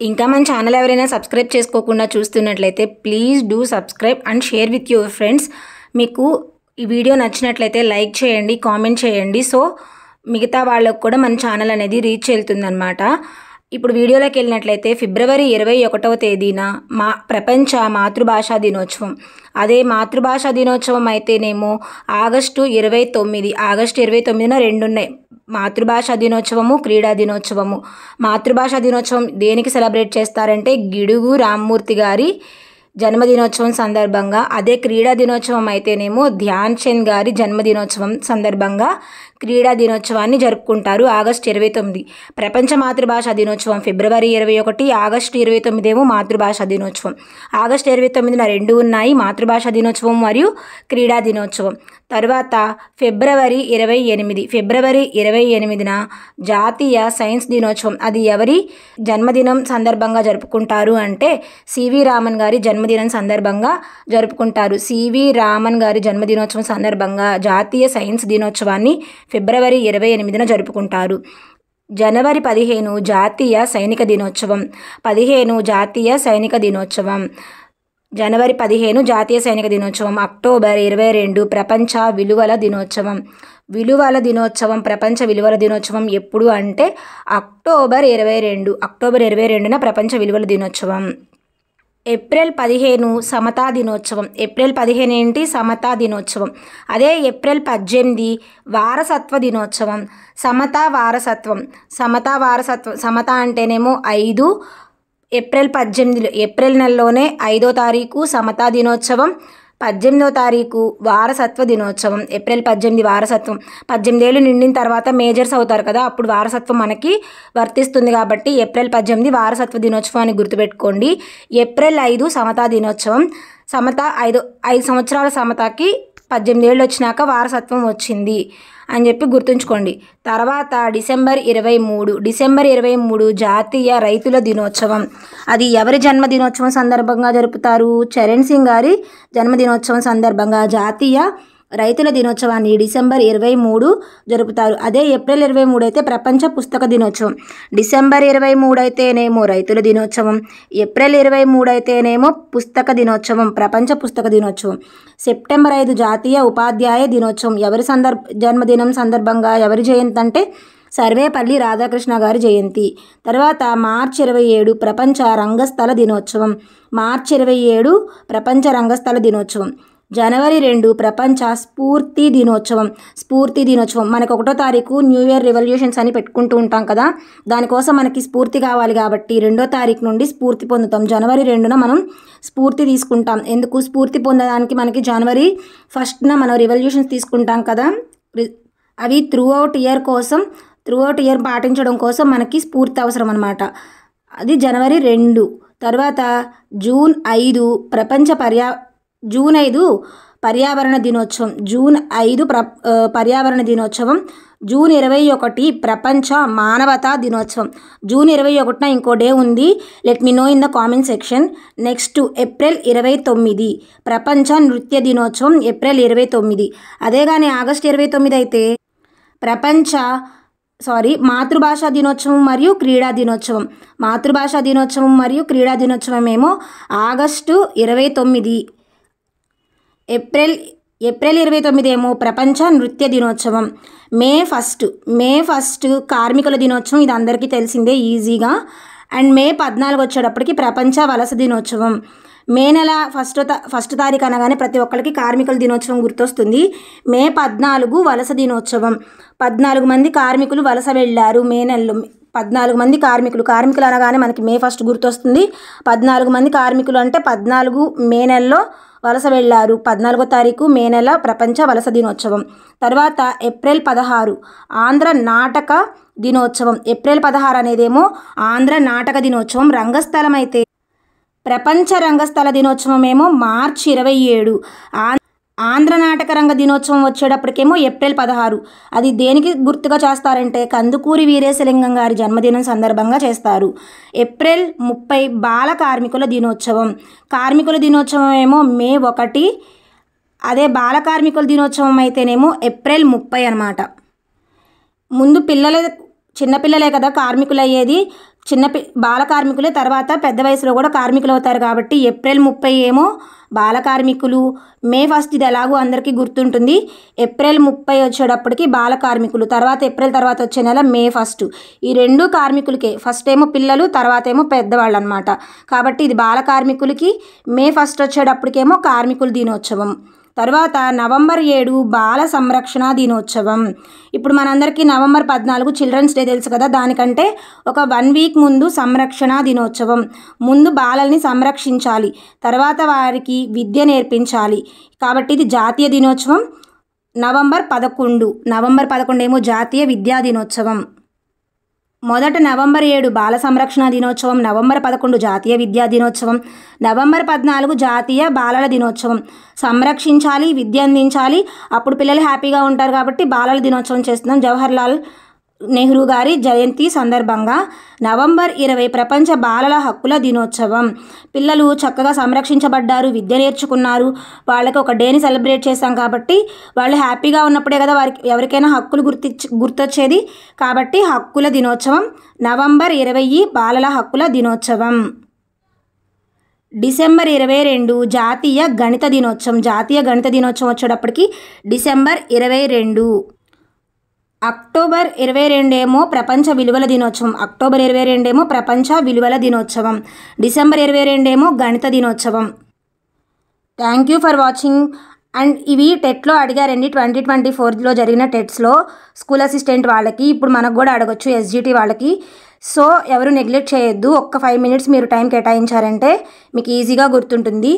ఇంకా మన ఛానల్ ఎవరైనా సబ్స్క్రైబ్ చేసుకోకుండా చూస్తున్నట్లయితే please do subscribe and share with your friends. మీకు ఈ వీడియో నచ్చినట్లయితే లైక్ చేయండి, కామెంట్ చేయండి. సో మిగతా వాళ్ళకు కూడా మన ఛానల్ అనేది రీచ్ వెళ్తుందన్నమాట. ఇప్పుడు వీడియోలోకి వెళ్ళినట్లయితే ఫిబ్రవరి 21వ తేదీన ప్రపంచ మాతృభాషా దినోత్సవం. అదే మాతృభాషా దినోత్సవం అయితేనేమో ఆగస్టు 29న రెండు ఉన్నాయి, మాతృభాషా దినోత్సవము, క్రీడా దినోత్సవము. మాతృభాషా దినోత్సవం దేనికి సెలబ్రేట్ చేస్తారంటే గిడుగు రామ్మూర్తి గారి జన్మదినోత్సవం సందర్భంగా. అదే క్రీడా దినోత్సవం అయితేనేమో ధ్యాన్ చంద్ గారి జన్మదినోత్సవం సందర్భంగా క్రీడా దినోత్సవాన్ని జరుపుకుంటారు ఆగస్టు 29. ప్రపంచ మాతృభాషా దినోత్సవం ఫిబ్రవరి 21, ఆగస్టు 29 ఏమో మాతృభాషా దినోత్సవం. ఆగస్టు 29న రెండు ఉన్నాయి, మాతృభాషా దినోత్సవం మరియు క్రీడా దినోత్సవం. తర్వాత ఫిబ్రవరి 28న జాతీయ సైన్స్ దినోత్సవం. అది ఎవరి జన్మదినం సందర్భంగా జరుపుకుంటారు అంటే సివి రామన్ గారి జన్మదినం సందర్భంగా జరుపుకుంటారు. సివి రామన్ గారి జన్మదినోత్సవం సందర్భంగా జాతీయ సైన్స్ దినోత్సవాన్ని ఫిబ్రవరి 28న జరుపుకుంటారు. జనవరి 15 జాతీయ సైనిక దినోత్సవం. జనవరి 15 జాతీయ సైనిక దినోత్సవం. అక్టోబర్ 22 ప్రపంచ విలువల దినోత్సవం. ప్రపంచ విలువల దినోత్సవం ఎప్పుడు అంటే అక్టోబర్ 22న ప్రపంచ విలువల దినోత్సవం. ఏప్రిల్ 15 సమతా దినోత్సవం. ఏప్రిల్ 15 ఏంటి? సమతా దినోత్సవం. అదే ఏప్రిల్ 18 వారసత్వ దినోత్సవం. సమతా అంటేనేమో 5. ఏప్రిల్ 18 ఏప్రిల్ నెలలోనే 5వ తారీఖు సమతా దినోత్సవం, 18వ తారీఖు వారసత్వ దినోత్సవం. ఏప్రిల్ 18 వారసత్వం. 18 ఏళ్ళు నిండిన తర్వాత మేజర్స్ అవుతారు కదా, అప్పుడు వారసత్వం మనకి వర్తిస్తుంది కాబట్టి ఏప్రిల్ 18 వారసత్వ దినోత్సవం అని గుర్తుపెట్టుకోండి. ఏప్రిల్ 5 సమతా దినోత్సవం. 5 సంవత్సరాల సమతాకి 18 ఏళ్ళు వచ్చినాక వారసత్వం వచ్చింది అని చెప్పి గుర్తుంచుకోండి. తర్వాత డిసెంబర్ 23 జాతీయ రైతుల దినోత్సవం. అది ఎవరి జన్మదినోత్సవం సందర్భంగా జరుపుతారు? చరణ్ సింగ్ గారి జన్మదినోత్సవం సందర్భంగా జాతీయ రైతుల దినోత్సవాన్ని డిసెంబర్ 23 జరుపుతారు. అదే ఏప్రిల్ 23 అయితే ప్రపంచ పుస్తక దినోత్సవం. డిసెంబర్ 23 అయితేనేమో రైతుల దినోత్సవం, ఏప్రిల్ 23 అయితేనేమో పుస్తక దినోత్సవం, ప్రపంచ పుస్తక దినోత్సవం. సెప్టెంబర్ 5 జాతీయ ఉపాధ్యాయ దినోత్సవం. ఎవరి జన్మదినం సందర్భంగా ఎవరి జయంతి అంటే సర్వేపల్లి రాధాకృష్ణ గారి జయంతి. తర్వాత మార్చి 27 ప్రపంచ రంగస్థల దినోత్సవం. జనవరి 2 ప్రపంచ స్ఫూర్తి దినోత్సవం. మనకు 1వ తారీఖు న్యూ ఇయర్ రెవల్యూషన్స్ అని పెట్టుకుంటూ ఉంటాం కదా, దానికోసం మనకి స్ఫూర్తి కావాలి కాబట్టి 2వ తారీఖు నుండి స్ఫూర్తి పొందుతాం. జనవరి 2న మనం స్ఫూర్తి తీసుకుంటాం. ఎందుకు? స్ఫూర్తి పొందడానికి మనకి జనవరి 1న మనం రెవల్యూషన్స్ తీసుకుంటాం కదా, అవి త్రూ అవుట్ ఇయర్ పాటించడం కోసం మనకి స్ఫూర్తి అవసరం అన్నమాట. అది జనవరి 2. తర్వాత జూన్ 5 పర్యావరణ దినోత్సవం. జూన్ 21 ప్రపంచ మానవతా దినోత్సవం. జూన్ 21న ఇంకో డే ఉంది, let me know in the comment section. Next April 29 ప్రపంచ నృత్య దినోత్సవం. ఏప్రిల్ 29. అదే కానీ ఆగస్టు 29 అయితే మాతృభాషా దినోత్సవం మరియు క్రీడా దినోత్సవం ఏమో ఆగస్టు 29. ఏప్రిల్ 29 ఏమో ప్రపంచ నృత్య దినోత్సవం. మే 1 కార్మికుల దినోత్సవం. ఇది అందరికీ తెలిసిందే ఈజీగా. అండ్ మే 14 వచ్చేటప్పటికి ప్రపంచ వలస దినోత్సవం. మే నెల ఫస్ట్ తారీఖు అనగానే ప్రతి ఒక్కరికి కార్మికుల దినోత్సవం గుర్తొస్తుంది. మే 14 వలస దినోత్సవం. 14 మంది కార్మికులు వలస వెళ్ళారు మే నెలలో. 14 మంది కార్మికులు అనగానే మనకి మే 1 గుర్తొస్తుంది. 14 మంది కార్మికులు అంటే 14 మే నెలలో వలస వెళ్ళారు. 14వ తారీఖు మే నెల ప్రపంచ వలస దినోత్సవం. తర్వాత ఏప్రిల్ 16 ఆంధ్ర నాటక దినోత్సవం. ఏప్రిల్ 16 అనేదేమో ఆంధ్ర నాటక దినోత్సవం. రంగస్థలం అయితే ప్రపంచ రంగస్థల దినోత్సవం ఏమో మార్చి 27. ఆంధ్ర నాటక రంగ దినోత్సవం వచ్చేటప్పటికేమో ఏప్రిల్ 16. అది దేనికి గుర్తుగా చేస్తారంటే కందుకూరి వీరేశలింగం గారి జన్మదినం సందర్భంగా చేస్తారు. ఏప్రిల్ 30 బాల కార్మికుల దినోత్సవం ఏమో మే 1. అదే బాల కార్మికుల దినోత్సవం అయితేనేమో ఏప్రిల్ 30 అన్నమాట. ముందు చిన్నపిల్లలే కదా కార్మికులు అయ్యేది. బాల కార్మికులే తర్వాత పెద్ద వయసులో కూడా కార్మికులు అవుతారు కాబట్టి ఏప్రిల్ 30 ఏమో బాల కార్మికులు, మే 1 ఇది ఎలాగో అందరికీ గుర్తుంటుంది. ఏప్రిల్ 30 వచ్చేటప్పటికి బాల కార్మికులు, తర్వాత ఏప్రిల్ తర్వాత వచ్చే నెల మే 1. ఈ రెండు కార్మికులకే, ఫస్ట్ ఏమో పిల్లలు తర్వాత ఏమో పెద్దవాళ్ళు అనమాట. కాబట్టి ఇది బాల కార్మికులకి, మే 1 వచ్చేటప్పటికేమో కార్మికుల దినోత్సవం. తర్వాత నవంబర్ 7 బాల సంరక్షణ దినోత్సవం. ఇప్పుడు మనందరికీ నవంబర్ 14 చిల్డ్రన్స్ డే తెలుసు కదా, దానికంటే ఒక 1 వీక్ ముందు సంరక్షణ దినోత్సవం. ముందు బాలల్ని సంరక్షించాలి, తర్వాత వారికి విద్య నేర్పించాలి. కాబట్టి ఇది జాతీయ దినోత్సవం. నవంబర్ 11 ఏమో జాతీయ విద్యా దినోత్సవం. మొదట నవంబర్ 7 బాల సంరక్షణ దినోత్సవం, నవంబర్ 11 జాతీయ విద్యా దినోత్సవం, నవంబర్ 14 జాతీయ బాలల దినోత్సవం. సంరక్షించాలి, విద్య అందించాలి, అప్పుడు పిల్లలు హ్యాపీగా ఉంటారు కాబట్టి బాలల దినోత్సవం చేస్తున్నాం జవహర్లాల్ నెహ్రూ గారి జయంతి సందర్భంగా. నవంబర్ 20 ప్రపంచ బాలల హక్కుల దినోత్సవం. పిల్లలు చక్కగా సంరక్షించబడ్డారు, విద్య నేర్చుకున్నారు, వాళ్ళకి ఒక డేని సెలబ్రేట్ చేస్తాం కాబట్టి వాళ్ళు హ్యాపీగా ఉన్నప్పుడే కదా వారికి ఎవరికైనా హక్కులు గుర్తొచ్చేది. కాబట్టి హక్కుల దినోత్సవం నవంబర్ 20 బాలల హక్కుల దినోత్సవం. డిసెంబర్ 22 జాతీయ గణిత దినోత్సవం. జాతీయ గణిత దినోత్సవం వచ్చేటప్పటికి డిసెంబర్ 22. అక్టోబర్ 22 ఏమో ప్రపంచ విలువల దినోత్సవం. అక్టోబర్ 22 ఏమో ప్రపంచ విలువల దినోత్సవం. డిసెంబర్ 22 ఏమో గణిత దినోత్సవం. Thank you for watching. And ఇవి టెట్లో అడిగారండి, 2024లో జరిగిన టెట్స్లో స్కూల్ అసిస్టెంట్ వాళ్ళకి. ఇప్పుడు మనకు కూడా అడగొచ్చు ఎస్జిటి వాళ్ళకి. సో ఎవరు నెగ్లెక్ట్ చేయొద్దు. ఒక్క 5 minutes మీరు టైం కేటాయించారంటే మీకు ఈజీగా గుర్తుంటుంది.